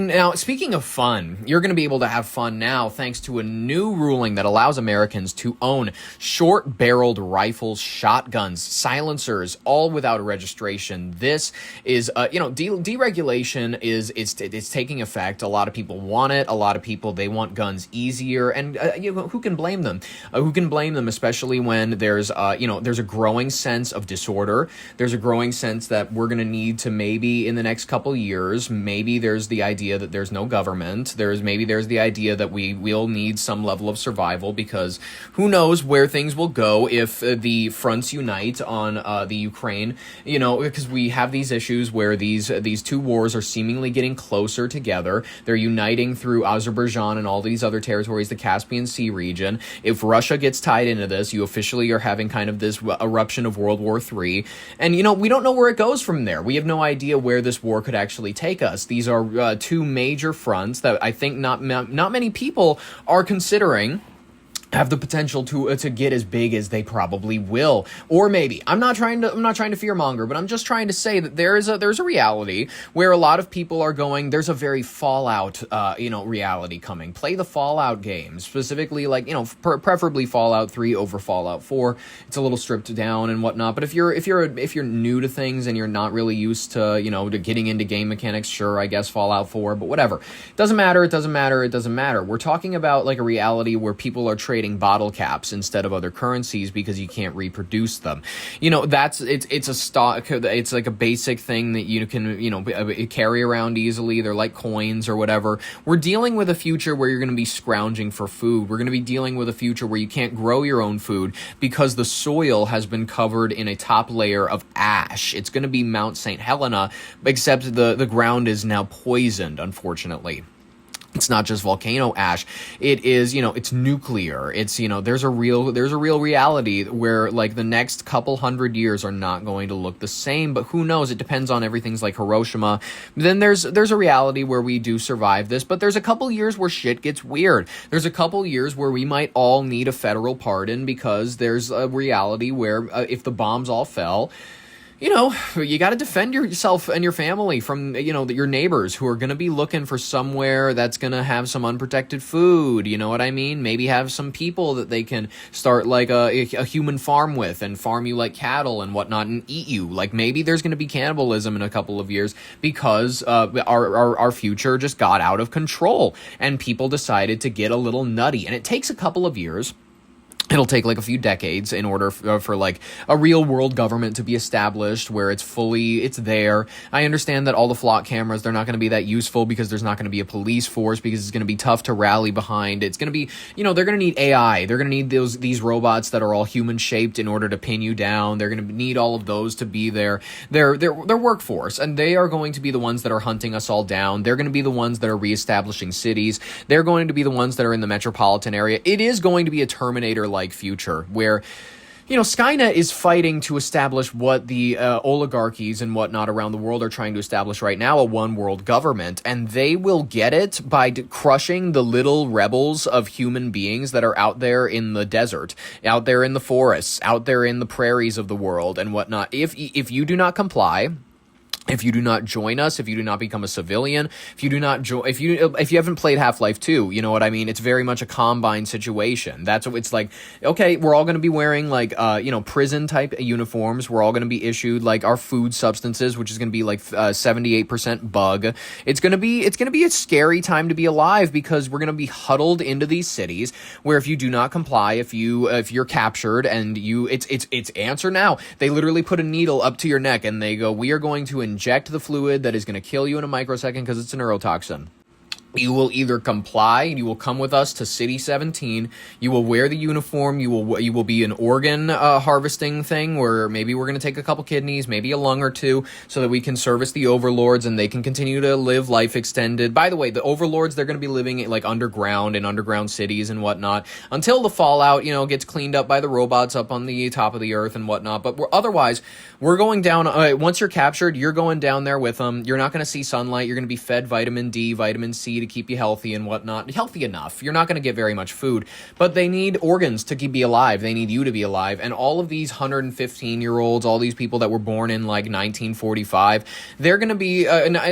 Now, speaking of fun, you're going to be able to have fun now thanks to a new ruling that allows Americans to own short-barreled rifles, shotguns, silencers, all without a registration. This is, deregulation it's taking effect. A lot of people want it. A lot of people, they want guns easier, and who can blame them? Who can blame them, especially when there's a growing sense of disorder. There's a growing sense that we're going to need to, maybe in the next couple years, maybe there's the idea that there's no government. There's the idea that we will need some level of survival, because who knows where things will go if the fronts unite on the Ukraine, because we have these issues where these two wars are seemingly getting closer together. They're uniting through Azerbaijan and all these other territories, the Caspian Sea region. If Russia gets tied into this, you officially are having kind of this eruption of World War III. And, we don't know where it goes from there. We have no idea where this war could actually take us. These are two major fronts that I think not many people are considering have the potential to get as big as they probably will. Or maybe I'm not trying to fearmonger, but I'm just trying to say that there's a reality where a lot of people are going, there's a very Fallout reality coming. Play the Fallout games, specifically preferably Fallout 3 over Fallout 4. It's a little stripped down and whatnot, but if you're new to things and you're not really used to to getting into game mechanics, sure, I guess Fallout 4, but whatever. It doesn't matter. We're talking about a reality where people are trading bottle caps instead of other currencies because you can't reproduce them. It's a stock. It's like a basic thing that you can carry around easily. They're like coins or whatever. We're dealing with a future where you're going to be scrounging for food. We're going to be dealing with a future where you can't grow your own food because the soil has been covered in a top layer of ash. It's going to be Mount St. Helena, except the ground is now poisoned, unfortunately. It's not just volcano ash. It is, it's nuclear. It's, there's a real reality where the next couple hundred years are not going to look the same, but who knows? It depends on everything's like Hiroshima. Then there's a reality where we do survive this, but there's a couple years where shit gets weird. There's a couple years where we might all need a federal pardon because there's a reality where if the bombs all fell, you got to defend yourself and your family from, your neighbors who are going to be looking for somewhere that's going to have some unprotected food. You know what I mean? Maybe have some people that they can start a human farm with and farm you like cattle and whatnot and eat you. Maybe there's going to be cannibalism in a couple of years because our future just got out of control and people decided to get a little nutty. And it takes a couple of years. It'll take a few decades in order for a real world government to be established where it's there. I understand that all the flock cameras, they're not going to be that useful because there's not going to be a police force because it's going to be tough to rally behind. It's going to be, they're going to need AI. They're going to need these robots that are all human shaped in order to pin you down. They're going to need all of those to be their workforce, and they are going to be the ones that are hunting us all down. They're going to be the ones that are reestablishing cities. They're going to be the ones that are in the metropolitan area. It is going to be a Terminator-like future where Skynet is fighting to establish what the oligarchies and whatnot around the world are trying to establish right now, a one world government, and they will get it by crushing the little rebels of human beings that are out there in the desert, out there in the forests, out there in the prairies of the world and whatnot. If you do not comply, if you do not join us, if you do not become a civilian, if you haven't played Half-Life 2, you know what I mean? It's very much a Combine situation. That's what it's like. Okay, we're all going to be wearing prison type uniforms. We're all going to be issued our food substances, which is going to be 78% bug. It's going to be a scary time to be alive because we're going to be huddled into these cities where if you do not comply, if you're captured and it's answer now. They literally put a needle up to your neck and they go, we are going to inject the fluid that is going to kill you in a microsecond because it's a neurotoxin. You will either comply, you will come with us to City 17, you will wear the uniform, you will be an organ harvesting thing where maybe we're going to take a couple kidneys, maybe a lung or two, so that we can service the overlords and they can continue to live life extended. By the way, the overlords, they're going to be living underground in underground cities and whatnot until the fallout, gets cleaned up by the robots up on the top of the earth and whatnot. But otherwise, we're going down, once you're captured, you're going down there with them. You're not going to see sunlight. You're going to be fed vitamin D, vitamin C, to keep you healthy and whatnot. Healthy enough. You're not going to get very much food, but they need organs to keep you alive. They need you to be alive. And all of these 115-year-olds, all these people that were born in like 1945, they're going to be,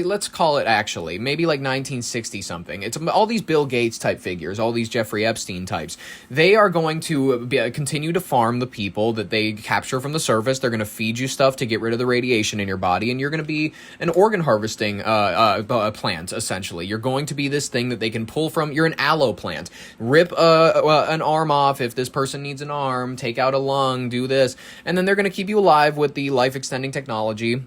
let's call it actually, maybe like 1960 something. It's all these Bill Gates type figures, all these Jeffrey Epstein types. They are going to continue to farm the people that they capture from the surface. They're going to feed you stuff to get rid of the radiation in your body, and you're going to be an organ harvesting plant, essentially. You're going to be this thing that they can pull from. You're an allo plant. Rip an arm off if this person needs an arm, take out a lung, do this, and then they're going to keep you alive with the life-extending technology.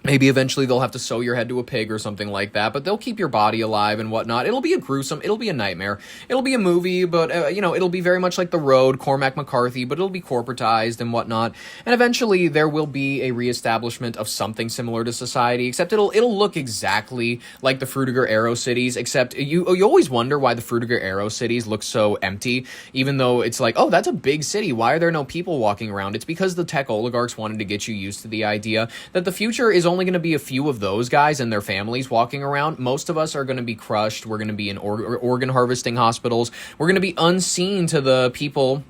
Maybe eventually they'll have to sew your head to a pig or something like that, but they'll keep your body alive and whatnot. It'll be it'll be a nightmare. It'll be a movie, but, it'll be very much like The Road, Cormac McCarthy, but it'll be corporatized and whatnot. And eventually there will be a reestablishment of something similar to society, except it'll look exactly like the Frutiger Aero cities, except you always wonder why the Frutiger Aero cities look so empty, even though it's like, oh, that's a big city. Why are there no people walking around? It's because the tech oligarchs wanted to get you used to the idea that the future is only going to be a few of those guys and their families walking around. Most of us are going to be crushed. We're going to be in organ harvesting hospitals. We're going to be unseen to the people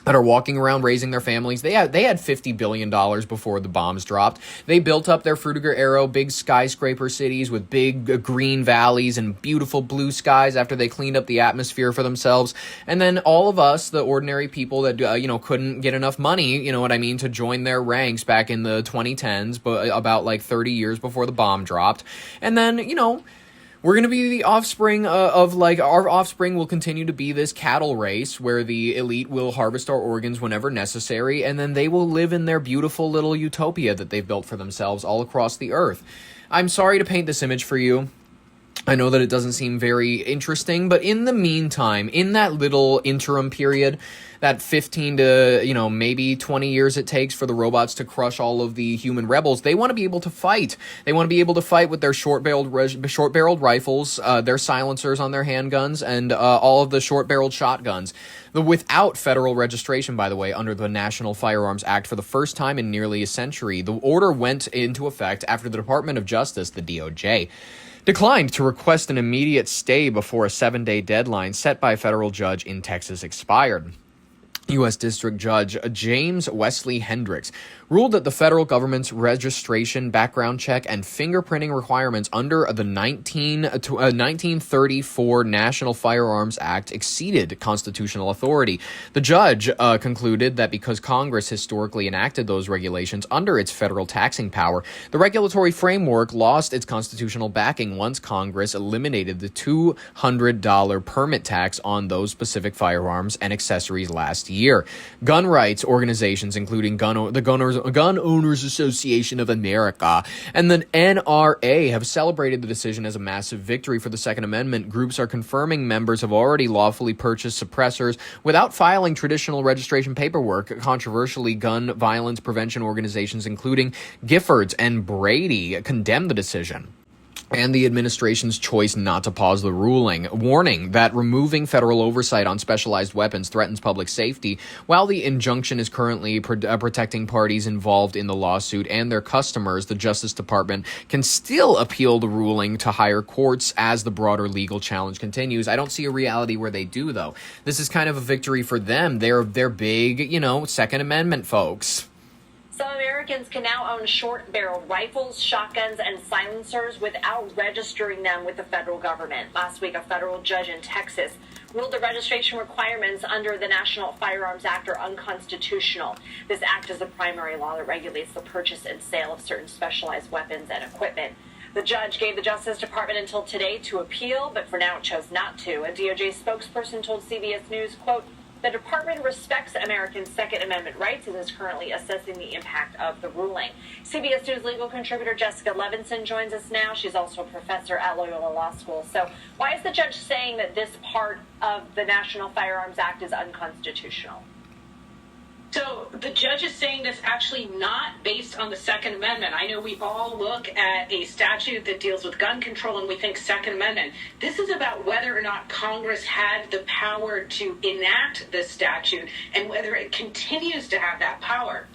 that are walking around raising their families. They had $50 billion before the bombs dropped. They built up their Frutiger Aero big skyscraper cities with big green valleys and beautiful blue skies after they cleaned up the atmosphere for themselves. And then all of us, the ordinary people that, couldn't get enough money, to join their ranks back in the 2010s, but about like 30 years before the bomb dropped. And then, we're going to be the offspring our offspring will continue to be this cattle race where the elite will harvest our organs whenever necessary, and then they will live in their beautiful little utopia that they've built for themselves all across the earth. I'm sorry to paint this image for you. I know that it doesn't seem very interesting, but in the meantime, in that little interim period, that 15 to, maybe 20 years it takes for the robots to crush all of the human rebels, they want to be able to fight. They want to be able to fight with their short-barreled rifles, their silencers on their handguns, and all of the short-barreled shotguns. Without federal registration, by the way, under the National Firearms Act for the first time in nearly a century. The order went into effect after the Department of Justice, the DOJ, declined to request an immediate stay before a 7-day deadline set by a federal judge in Texas expired. U.S. District Judge James Wesley Hendricks ruled that the federal government's registration, background check, and fingerprinting requirements under the 1934 National Firearms Act exceeded constitutional authority. The judge concluded that because Congress historically enacted those regulations under its federal taxing power, the regulatory framework lost its constitutional backing once Congress eliminated the $200 permit tax on those specific firearms and accessories last year. Gun rights organizations, including the Gun Owners Association of America and the NRA, have celebrated the decision as a massive victory for the Second Amendment. Groups are confirming members have already lawfully purchased suppressors without filing traditional registration paperwork. Controversially, gun violence prevention organizations, including Giffords and Brady, condemned the decision and the administration's choice not to pause the ruling, warning that removing federal oversight on specialized weapons threatens public safety. While the injunction is currently protecting parties involved in the lawsuit and their customers, the Justice Department can still appeal the ruling to higher courts as the broader legal challenge continues. I don't see a reality where they do, though. This is kind of a victory for them. They're big, Second Amendment folks. Some Americans can now own short-barreled rifles, shotguns, and silencers without registering them with the federal government. Last week, a federal judge in Texas ruled the registration requirements under the National Firearms Act are unconstitutional. This act is the primary law that regulates the purchase and sale of certain specialized weapons and equipment. The judge gave the Justice Department until today to appeal, but for now it chose not to. A DOJ spokesperson told CBS News, quote, "The department respects Americans' Second Amendment rights and is currently assessing the impact of the ruling." CBS News legal contributor Jessica Levinson joins us now. She's also a professor at Loyola Law School. So why is the judge saying that this part of the National Firearms Act is unconstitutional? So the judge is saying this actually not based on the Second Amendment. I know we all look at a statute that deals with gun control and we think Second Amendment. This is about whether or not Congress had the power to enact this statute and whether it continues to have that power.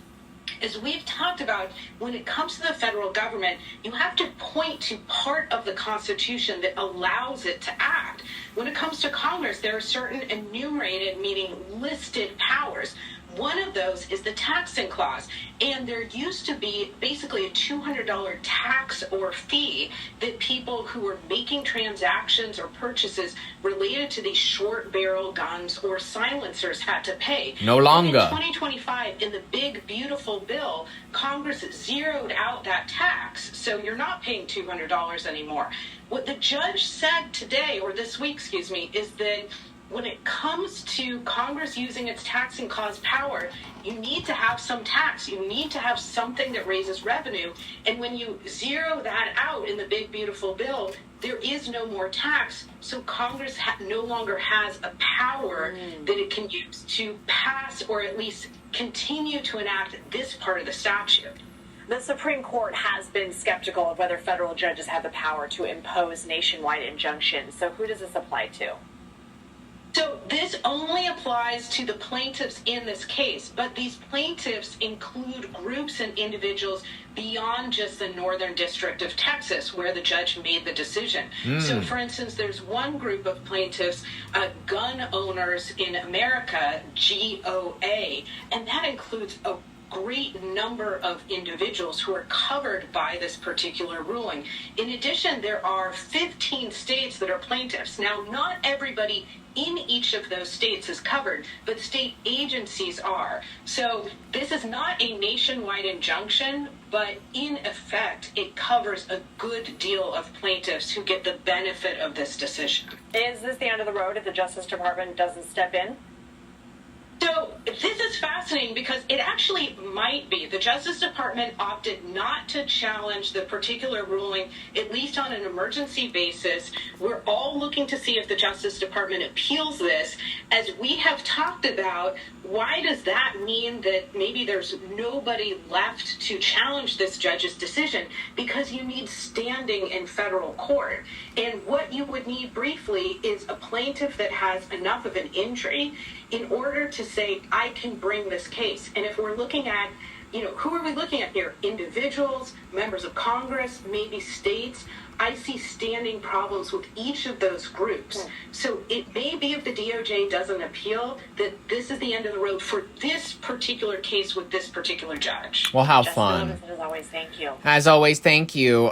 As we've talked about, when it comes to the federal government, you have to point to part of the Constitution that allows it to act. When it comes to Congress, there are certain enumerated, meaning listed powers. One of those is the taxing clause, and there used to be basically a $200 tax or fee that people who were making transactions or purchases related to these short barrel guns or silencers had to pay. No longer. In 2025, in the big, beautiful bill, Congress zeroed out that tax, so you're not paying $200 anymore. What the judge said today, or this week, is that when it comes to Congress using its taxing clause power, you need to have some tax. You need to have something that raises revenue. And when you zero that out in the big, beautiful bill, there is no more tax. So Congress no longer has a power that it can use to pass or at least continue to enact this part of the statute. The Supreme Court has been skeptical of whether federal judges have the power to impose nationwide injunctions. So who does this apply to? So this only applies to the plaintiffs in this case, but these plaintiffs include groups and individuals beyond just the Northern District of Texas, where the judge made the decision. So, for instance, there's one group of plaintiffs, gun owners in America, YBOA, and that includes a great number of individuals who are covered by this particular ruling. In addition, there are 15 states that are plaintiffs. Now, not everybody in each of those states is covered, but state agencies are. So this is not a nationwide injunction, but in effect, it covers a good deal of plaintiffs who get the benefit of this decision. Is this the end of the road if the Justice Department doesn't step in? So this is fascinating because it actually might be. The Justice Department opted not to challenge the particular ruling, at least on an emergency basis. We're all looking to see if the Justice Department appeals this. As we have talked about, why does that mean that maybe there's nobody left to challenge this judge's decision? Because you need standing in federal court. And what you would need briefly is a plaintiff that has enough of an injury in order to say, I can bring this case. And if we're looking at, who are we looking at here? Individuals, members of Congress, maybe states. I see standing problems with each of those groups. So it may be if the DOJ doesn't appeal that this is the end of the road for this particular case with this particular judge. Well, how Jessica fun. Levinson, as always, thank you. As always, thank you.